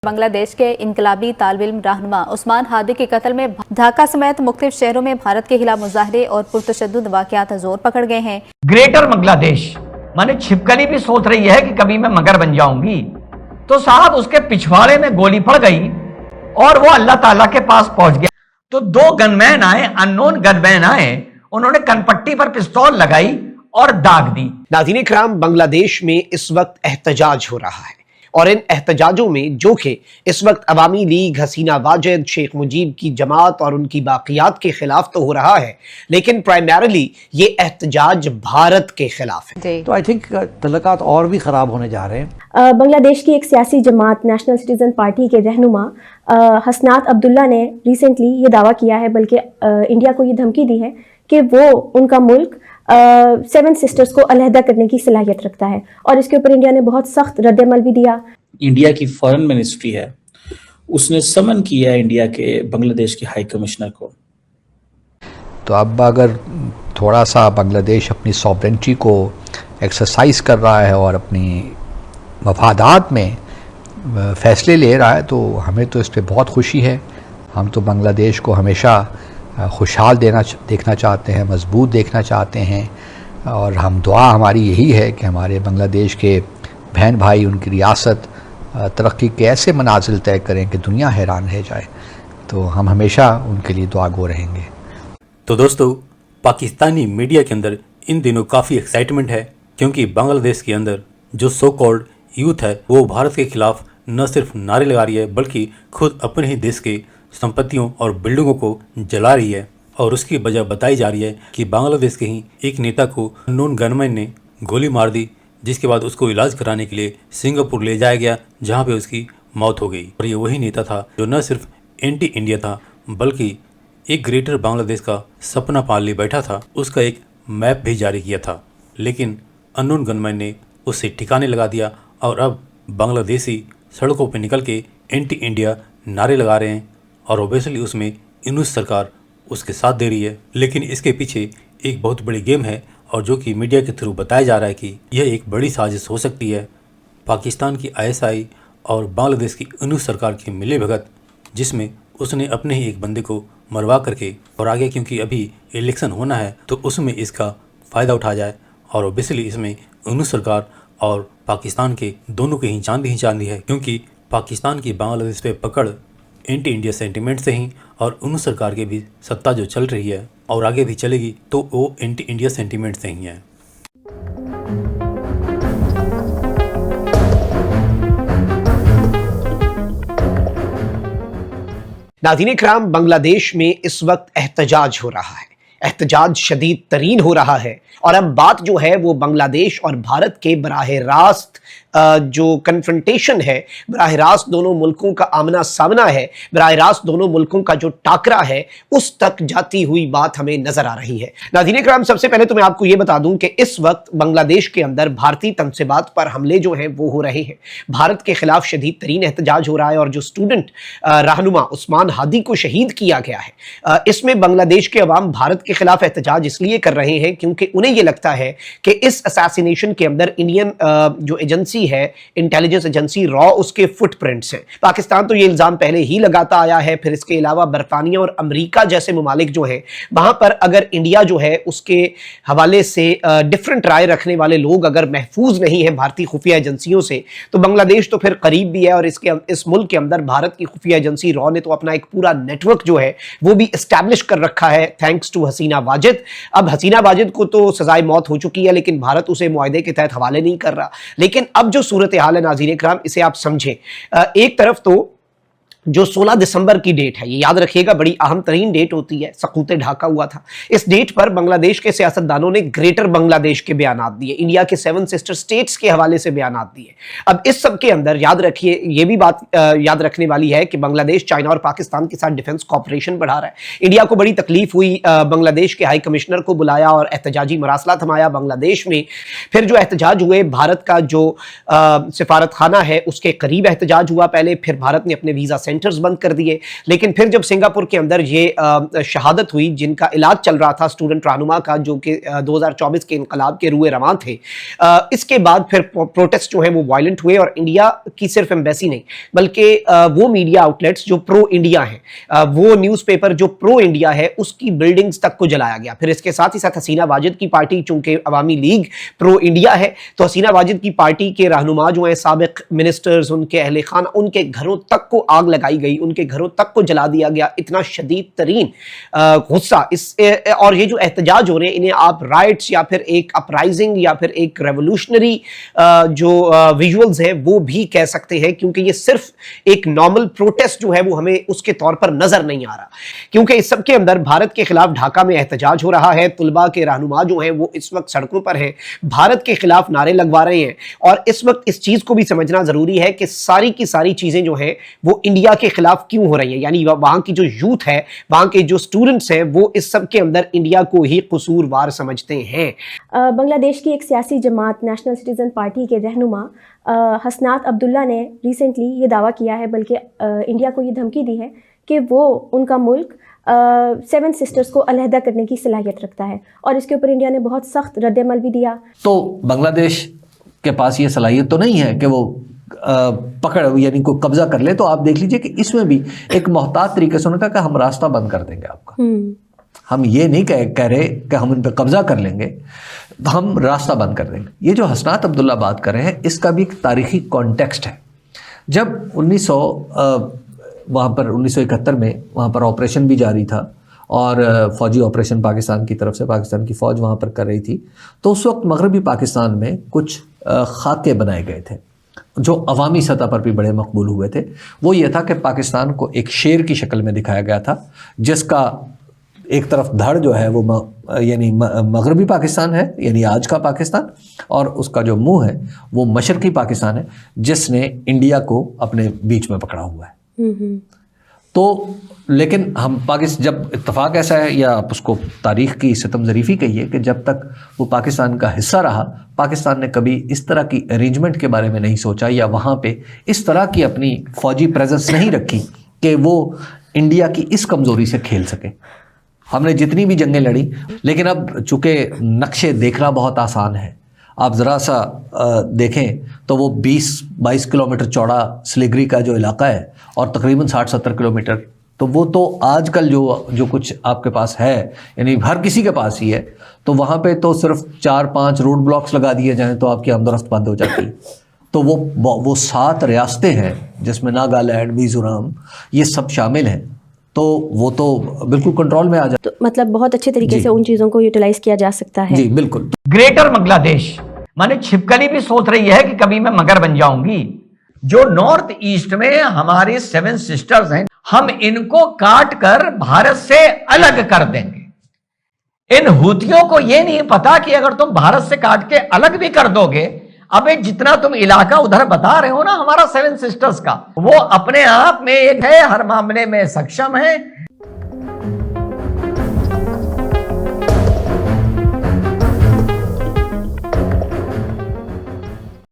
बांग्लादेश के इनकलाबी तालिब इल्म रहनुमा उस्मान हादी के कत्ल में ढाका समेत मुख्तलिफ शहरों में भारत के खिलाफ मुजाहरे और पुरतशद्दुद वाक़यात जोर पकड़ गए हैं। ग्रेटर बांग्लादेश माने छिपकली भी सोच रही है कि कभी मैं मगर बन जाऊंगी, तो साहब उसके पिछवाड़े में गोली पड़ गई और वो अल्लाह ताला के पास पहुंच गया। तो दो गनमैन आए, अननोन गनमैन आए, उन्होंने कनपट्टी पर पिस्तौल लगाई और दाग दी। नाज़रीन इकराम, बांग्लादेश में इस वक्त एहतजाज हो रहा है और इन एहतजाजों में जो कि इस वक्त अवामी लीग, हसीना वाजिद, शेख मुजीब की जमात और उनकी बाक़ियात के खिलाफ तो हो रहा है, लेकिन प्राइमरली ये एहतजाज भारत के खिलाफ है। तो आई थिंक तल्लुकात और भी ख़राब होने जा रहे हैं। बांग्लादेश की एक सियासी जमात नेशनल सिटीज़न पार्टी के रहनुमा हसनात अब्दुल्ला ने रिसेंटली ये दावा किया है, बल्कि इंडिया को ये धमकी दी है कि वो उनका मुल्क सेवन सिस्टर्स को अलहदा करने की सलाहियत रखता है और इसके ऊपर इंडिया ने बहुत सख्त रद्द-ए-अमल भी दिया। इंडिया की फॉरेन मिनिस्ट्री है, उसने समन किया है इंडिया के बांग्लादेश के हाई कमिश्नर को। तो अब अगर थोड़ा सा बांग्लादेश अपनी सॉवरेंटी को एक्सरसाइज कर रहा है और अपनी मफादात में फैसले ले रहा है, तो हमें तो इस पर बहुत खुशी है। हम तो बांग्लादेश को हमेशा खुशहाल देखना चाहते हैं, मजबूत देखना चाहते हैं, और हम दुआ हमारी यही है कि हमारे बांग्लादेश के बहन भाई, उनकी रियासत तरक्की के ऐसे मनाजिल तय करें कि दुनिया हैरान रह जाए। तो हम हमेशा उनके लिए दुआ गो रहेंगे। तो दोस्तों, पाकिस्तानी मीडिया के अंदर इन दिनों काफ़ी एक्साइटमेंट है, क्योंकि बांग्लादेश के अंदर जो सो कॉल्ड यूथ है वो भारत के खिलाफ न सिर्फ नारे लगा रही है, बल्कि खुद अपने ही देश के संपत्तियों और बिल्डिंगों को जला रही है। और उसकी वजह बताई जा रही है कि बांग्लादेश के ही एक नेता को अननोन गनमैन ने गोली मार दी, जिसके बाद उसको इलाज कराने के लिए सिंगापुर ले जाया गया, जहां पे उसकी मौत हो गई। और ये वही नेता था जो न सिर्फ एंटी इंडिया था, बल्कि एक ग्रेटर बांग्लादेश का सपना पाल लिए बैठा था। उसका एक मैप भी जारी किया था, लेकिन अननोन गनमैन ने उससे ठिकाने लगा दिया और अब बांग्लादेशी सड़कों पर निकल के एंटी इंडिया नारे लगा रहे हैं और ओबियसली उसमें यूनुस सरकार उसके साथ दे रही है। लेकिन इसके पीछे एक बहुत बड़ी गेम है, और जो कि मीडिया के थ्रू बताया जा रहा है कि यह एक बड़ी साजिश हो सकती है। पाकिस्तान की ISI और बांग्लादेश की यूनुस सरकार की मिलीभगत, जिसमें उसने अपने ही एक बंदे को मरवा करके और आगे क्योंकि अभी इलेक्शन होना है तो उसमें इसका फ़ायदा उठा जाए। और ओबियसली इसमें यूनुस सरकार और पाकिस्तान के दोनों की ही चांदी है, क्योंकि पाकिस्तान की बांग्लादेश पे पकड़ एंटी इंडिया सेंटिमेंट से ही और यूनुस सरकार की भी सत्ता जो चल रही है और आगे भी चलेगी तो वो एंटी इंडिया सेंटिमेंट से ही है। नाज़रीन इकराम, बांग्लादेश में इस वक्त एहतजाज हो रहा है, एहतजाज शदीद तरीन हो रहा है। और अब बात जो है वो बांग्लादेश और भारत के बराह रास्त जो कन्फ्रंटेशन है, बराह रास्त दोनों मुल्कों का आमना सामना है, बराह रास्त दोनों मुल्कों का जो टाकरा है, उस तक जाती हुई बात हमें नजर आ रही है। नाज़रीन इकराम, सबसे पहले तो मैं आपको ये बता दूं कि इस वक्त बांग्लादेश के अंदर भारतीय तंसीबात पर हमले जो हैं वो हो रहे हैं। भारत के खिलाफ शदीद तरीन एहतजाज हो रहा है और जो स्टूडेंट रहनुमा उस्मान हादी को शहीद किया गया है, इसमें बांग्लादेश के अवाम भारत के खिलाफ एहतजाज इसलिए कर रहे हैं क्योंकि उन्हें ये लगता है कि इस असैसिनेशन के अंदर इंडियन जो एजेंसी है, इंटेलिजेंस एजेंसी रॉ, उसके फुटप्रिंट्स हैं। पाकिस्तान तो ये इल्जाम पहले ही लगाता आया है। फिर इसके अलावा बरतानिया और अमेरिका जैसे ममालिक जो हैं, वहां पर अगर इंडिया जो है उसके हवाले से डिफरेंट राय रखने वाले लोग अगर महफूज नहीं है भारतीय खुफिया एजेंसियों से, तो बांग्लादेश तो फिर करीब भी है। और इस मुल्क के अंदर भारत की खुफिया एजेंसी रॉ ने तो अपना एक पूरा नेटवर्क जो है वो भी एस्टैब्लिश कर रखा है, थैंक्स टू हसीना वाजिद। अब हसीना वाजिद को तो सजाए मौत हो चुकी है, लेकिन भारत उसे मुआहदे के तहत हवाले नहीं कर रहा। लेकिन अब जो सूरत हाल है नाज़रीन इकराम, इसे आप समझें। एक तरफ तो जो 16 दिसंबर की डेट है, ये याद रखिएगा, बड़ी अहम तरीन डेट होती है, सकूत ढाका हुआ था। इस डेट पर बांग्लादेश के सियासतदानों ने ग्रेटर बांग्लादेश के बयानात दिए, इंडिया के 7 सिस्टर स्टेट्स के हवाले से बयानात दिए। अब इस सब के अंदर याद रखिए, ये भी बात याद रखने वाली है कि बांग्लादेश चाइना और पाकिस्तान के साथ डिफेंस कॉपरेशन बढ़ा रहा है। इंडिया को बड़ी तकलीफ हुई, बांग्लादेश के हाई कमिश्नर को बुलाया और एहतजाजी मरासला थमाया बांग्लादेश में। फिर जो एहतजाज हुए, भारत का जो सिफारत खाना है उसके करीब एहतजाज हुआ पहले, फिर भारत ने अपने वीज़ा सेंटर्स बंद कर दिए। लेकिन फिर जब सिंगापुर के अंदर ये शहादत हुई, जिनका इलाज चल रहा था स्टूडेंट रहनुमा का, जो कि 2024 के इनकलाब के रूए रवां थे, इसके बाद फिर प्रोटेस्ट जो है वो वायलेंट हुए और इंडिया की सिर्फ एम्बेसी नहीं बल्कि वो मीडिया आउटलेट्स जो प्रो इंडिया हैं, वो न्यूज़पेपर जो प्रो इंडिया है, उसकी बिल्डिंग्स तक को जलाया गया। फिर इसके साथ ही साथ हसीना वाजिद की पार्टी, चूंकि अवामी लीग प्रो इंडिया है, तो हसीना वाजिद की पार्टी के रहनुमा जो हैं, साबिक मिनिस्टर्स, उनके अहले खाना, उनके घरों तक को आग लगाई गई, उनके घरों तक को जला दिया गया। इतना शदीद तरीन गुस्सा इस और ये जो एहतजाज हो रहे हैं, इन्हें आप राइट्स या फिर एक अपराइजिंग या फिर एक रेवोल्यूशनरी जो विजुअल्स हैं वो भी कह सकते हैं, क्योंकि ये सिर्फ एक नॉर्मल प्रोटेस्ट जो है वो हमें उसके तौर पर नजर नहीं आ रहा, क्योंकि इस सब के अंदर भारत के खिलाफ ढाका में एहतजाज हो रहा है। तुलबा के रहनुमा जो हैं वो इस वक्त सड़कों पर हैं, भारत के खिलाफ नारे लगवा रहे हैं। और इस वक्त इस चीज को भी समझना जरूरी है कि सारी की सारी चीजें जो हैं वो इंडिया के खिलाफ क्यों हो रही हैं, यानी वहां की जो यूथ है, वहां के जो स्टूडेंट्स हैं, वो इस सब के अंदर इंडिया को ही कसूरवार समझते हैं। बांग्लादेश की एक सियासी जमात नेशनल सिटीजन पार्टी के रहनुमा हसनात अब्दुल्ला ने रिसेंटली ये दावा किया है, बल्कि इंडिया को ये धमकी दी है कि वो उनका मुल्क 7 सिस्टर्स को अलहदा करने की सलाहियत रखता है, और इसके ऊपर इंडिया ने बहुत सख्त रद्द-ए-अमल भी दिया। तो बांग्लादेश के पास ये सलाहियत तो नहीं है कि वो पकड़ यानी कोई कब्जा कर ले। तो आप देख लीजिए कि इसमें भी एक मोहतात तरीके से उन्होंने कहा कि हम रास्ता बंद कर देंगे आपका। हम ये नहीं कह रहे कि हम उन पर कब्जा कर लेंगे, हम रास्ता बंद कर देंगे। ये जो हसनात अब्दुल्ला बात कर रहे हैं, इसका भी एक तारीखी कॉन्टेक्स्ट है। जब 1971 में वहाँ पर ऑपरेशन भी जारी था और फ़ौजी ऑपरेशन पाकिस्तान की तरफ से पाकिस्तान की फ़ौज वहाँ पर कर रही थी, तो उस वक्त मगरबी पाकिस्तान में कुछ खाके बनाए गए थे जो अवामी सतह पर भी बड़े मकबूल हुए थे। वो ये था कि पाकिस्तान को एक शेर की शक्ल में दिखाया गया था, जिसका एक तरफ धड़ जो है वो यानी मगरबी पाकिस्तान है, यानी आज का पाकिस्तान, और उसका जो मुंह है वो मशरकी पाकिस्तान है, जिसने इंडिया को अपने बीच में पकड़ा हुआ है। तो लेकिन हम पाकिस्तान, जब इत्तफाक ऐसा है, या आप उसको तारीख़ की सितम ज़रीफ़ी कहिए, कि जब तक वो पाकिस्तान का हिस्सा रहा, पाकिस्तान ने कभी इस तरह की अरेंजमेंट के बारे में नहीं सोचा, या वहाँ पे इस तरह की अपनी फ़ौजी प्रेजेंस नहीं रखी कि वो इंडिया की इस कमज़ोरी से खेल सके। हमने जितनी भी जंगें लड़ी, लेकिन अब चूँकि नक्शे देखना बहुत आसान है, आप ज़रा सा देखें तो वो 20-22 किलोमीटर चौड़ा सिलीगुड़ी का जो इलाका है और तकरीबन 60-70 किलोमीटर, तो वो तो आजकल जो कुछ आपके पास है, यानी हर किसी के पास ही है, तो वहाँ पे तो सिर्फ 4-5 रोड ब्लॉक्स लगा दिए जाएं तो आपकी आमदोरफ्त बंद हो जाती है। तो वो 7 रियासतें हैं जिसमें नागालैंड, मिज़ोरम, ये सब शामिल हैं, तो वो तो बिल्कुल कंट्रोल में आ जाए। तो मतलब बहुत अच्छे तरीके से उन चीज़ों को यूटिलाइज किया जा सकता है। जी बिल्कुल। ग्रेटर बांग्लादेश माने छिपकली भी सोच रही है कि कभी मैं मगर बन जाऊंगी। जो नॉर्थ ईस्ट में हमारे 7 सिस्टर्स हैं, हम इनको काट कर भारत से अलग कर देंगे। इन हूतियों को यह नहीं पता कि अगर तुम भारत से काट के अलग भी कर दोगे, अबे जितना तुम इलाका उधर बता रहे हो ना हमारा 7 सिस्टर्स का, वो अपने आप में एक है, हर मामले में सक्षम है,